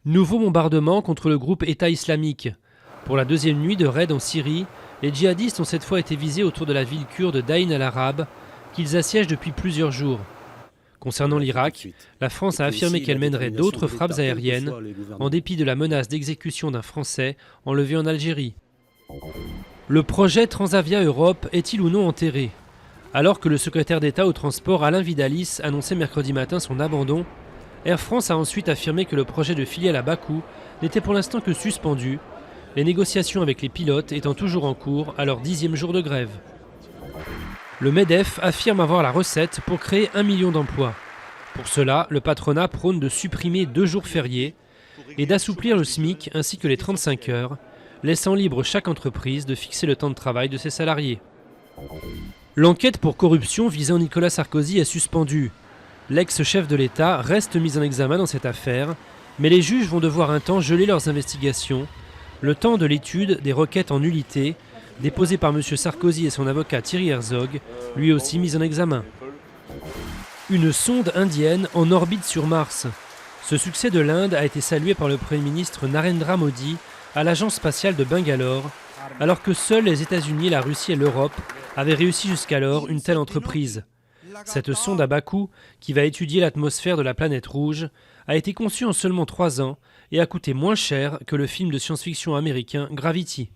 Nouveau bombardement contre le groupe État islamique. Pour la deuxième nuit de raid en Syrie, les djihadistes ont cette fois été visés autour de la ville kurde d'Aïn al-Arab, qu'ils assiègent depuis plusieurs jours. Concernant l'Irak, la France a affirmé qu'elle mènerait d'autres frappes aériennes, en dépit de la menace d'exécution d'un Français enlevé en Algérie. Le projet Transavia Europe est-il ou non enterré? Alors que le secrétaire d'État au transport Alain Vidalis annonçait mercredi matin son abandon, Air France a ensuite affirmé que le projet de filiale à Bakou n'était pour l'instant que suspendu, les négociations avec les pilotes étant toujours en cours à leur 10e jour de grève. Le MEDEF affirme avoir la recette pour créer 1 million d'emplois. Pour cela, le patronat prône de supprimer 2 jours fériés et d'assouplir le SMIC ainsi que les 35 heures, laissant libre chaque entreprise de fixer le temps de travail de ses salariés. L'enquête pour corruption visant Nicolas Sarkozy est suspendue. L'ex-chef de l'État reste mis en examen dans cette affaire, mais les juges vont devoir un temps geler leurs investigations, le temps de l'étude des requêtes en nullité déposées par M. Sarkozy et son avocat Thierry Herzog, lui aussi mis en examen. Une sonde indienne en orbite sur Mars. Ce succès de l'Inde a été salué par le Premier ministre Narendra Modi à l'agence spatiale de Bangalore, alors que seuls les États-Unis, la Russie et l'Europe avaient réussi jusqu'alors une telle entreprise. Cette sonde à Bakou, qui va étudier l'atmosphère de la planète rouge, a été conçue en seulement 3 ans et a coûté moins cher que le film de science-fiction américain Gravity.